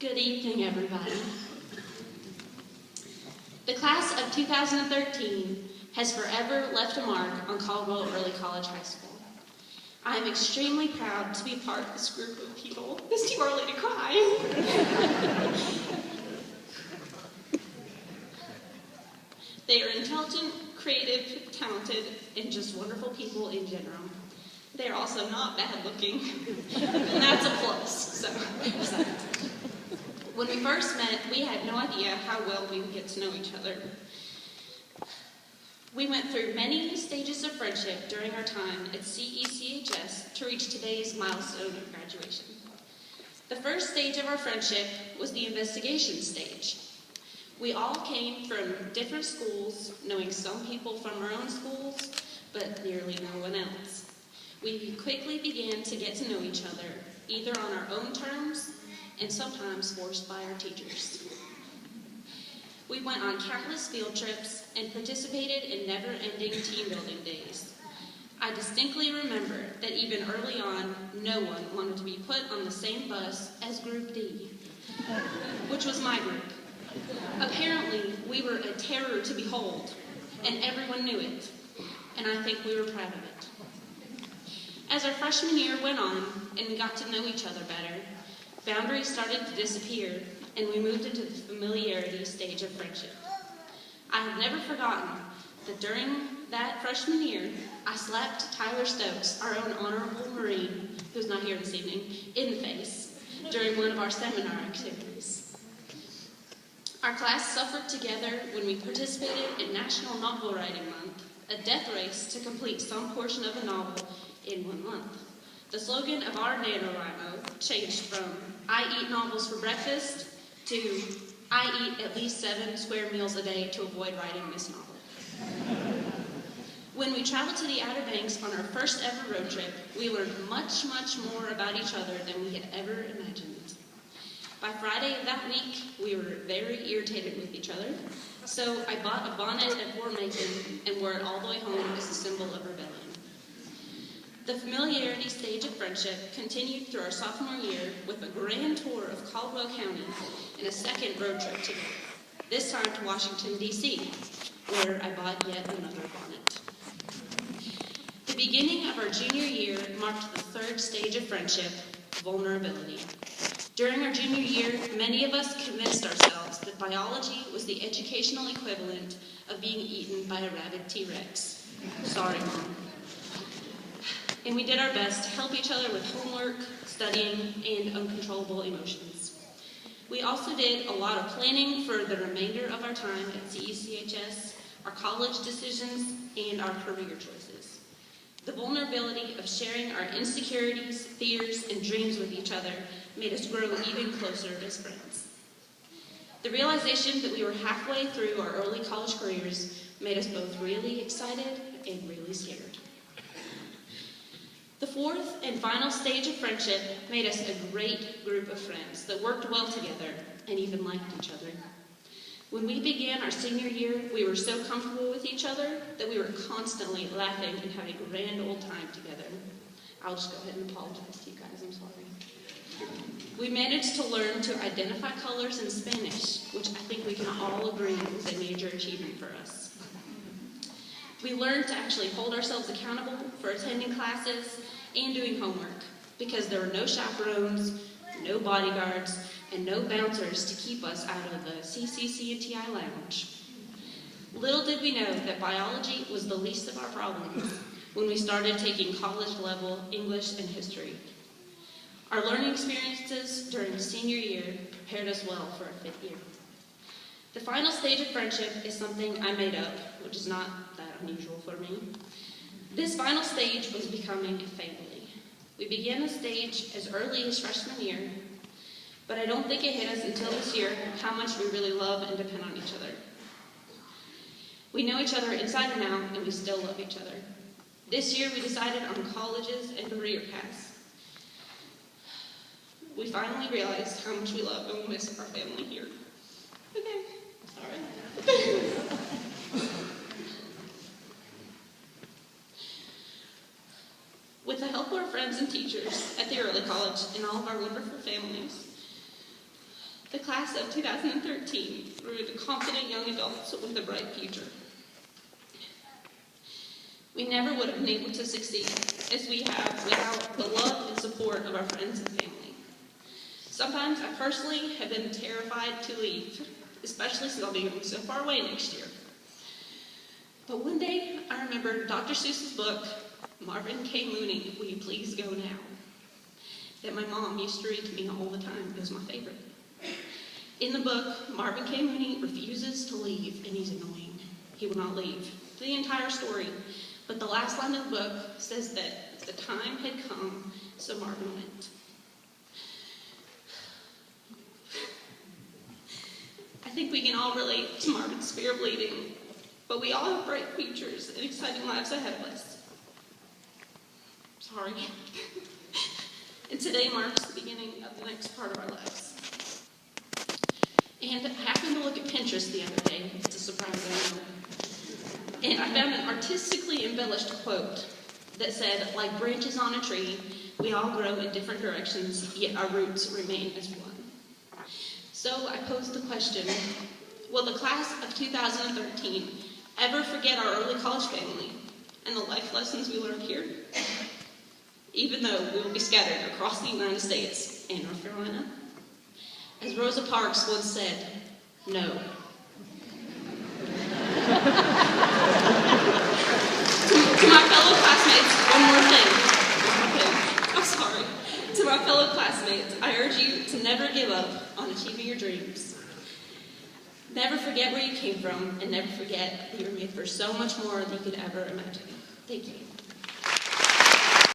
Good evening, everybody. The class of 2013 has forever left a mark on Caldwell Early College High School. I am extremely proud to be part of this group of people. It's too early to cry. They are intelligent, creative, talented, and just wonderful people in general. They are also not bad looking, and that's a plus. So, when we first met, we had no idea how well we would get to know each other. We went through many stages of friendship during our time at CECHS to reach today's milestone of graduation. The first stage of our friendship was the investigation stage. We all came from different schools, knowing some people from our own schools, but nearly no one else. We quickly began to get to know each other, either on our own terms and sometimes forced by our teachers. We went on countless field trips and participated in never-ending team building days. I distinctly remember that even early on, no one wanted to be put on the same bus as Group D, which was my group. Apparently, we were a terror to behold, and everyone knew it, and I think we were proud of it. As our freshman year went on and we got to know each other better, boundaries started to disappear, and we moved into the familiarity stage of friendship. I have never forgotten that during that freshman year, I slapped Tyler Stokes, our own honorable Marine, who's not here this evening, in the face during one of our seminar activities. Our class suffered together when we participated in National Novel Writing Month, a death race to complete some portion of a novel in 1 month. The slogan of our NaNoWriMo changed from "I eat novels for breakfast" to "I eat at least 7 square meals a day to avoid writing this novel." When we traveled to the Outer Banks on our first ever road trip, we learned much, much more about each other than we had ever imagined. By Friday of that week, we were very irritated with each other, so I bought a bonnet at Fort Macon and wore it all the way home as a symbol of rebellion. The familiarity stage of friendship continued through our sophomore year with a grand tour of Caldwell County and a second road trip together, this time to Washington, D.C., where I bought yet another bonnet. The beginning of our junior year marked the third stage of friendship, vulnerability. During our junior year, many of us convinced ourselves that biology was the educational equivalent of being eaten by a rabid T-Rex. Sorry, Mom. And we did our best to help each other with homework, studying, and uncontrollable emotions. We also did a lot of planning for the remainder of our time at CECHS, our college decisions, and our career choices. The vulnerability of sharing our insecurities, fears, and dreams with each other made us grow even closer as friends. The realization that we were halfway through our early college careers made us both really excited and really scared. The fourth and final stage of friendship made us a great group of friends that worked well together and even liked each other. When we began our senior year, we were so comfortable with each other that we were constantly laughing and having a grand old time together. I'll just go ahead and apologize to you guys, I'm sorry. We managed to learn to identify colors in Spanish, which I think we can all agree was a major achievement for us. We learned to actually hold ourselves accountable for attending classes and doing homework, because there were no chaperones, no bodyguards, and no bouncers to keep us out of the CCC&TI lounge. Little did we know that biology was the least of our problems when we started taking college-level English and history. Our learning experiences during senior year prepared us well for our 5th year. The final stage of friendship is something I made up, which is not that unusual for me. This final stage was becoming a family. We began the stage as early as freshman year, but I don't think it hit us until this year how much we really love and depend on each other. We know each other inside and out, and we still love each other. This year we decided on colleges and career paths. We finally realized how much we love and will miss our family here. Okay, sorry. With the help of our friends and teachers at the early college and all of our wonderful families, The class of 2013 grew into confident young adults with a bright future. We never would have been able to succeed as we have without the love and support of our friends and family. Sometimes I personally have been terrified to leave, especially since I'll be going so far away next year. But one day I remembered Dr. Seuss's book, Marvin K. Mooney, Will You Please Go Now? That my mom used to read to me all the time. It was my favorite. In the book, Marvin K. Mooney refuses to leave, and he's annoying. He will not leave for the entire story. But the last line of the book says that the time had come, so Marvin went. I think we can all relate to Marvin's fear of leaving, but we all have bright futures and exciting lives ahead of us. Sorry. And today marks the beginning of the next part of our lives. And I happened to look at Pinterest the other day. It's a surprise, I know. And I found an artistically embellished quote that said, like branches on a tree, we all grow in different directions, yet our roots remain as one. So I posed the question, will the class of 2013 ever forget our early college family and the life lessons we learned here? Even though we will be scattered across the United States and North Carolina? As Rosa Parks once said, no. To my fellow classmates, one more thing. I'm sorry. To my fellow classmates, I urge you to never give up on achieving your dreams. Never forget where you came from, and never forget that you're made for so much more than you could ever imagine. Thank you.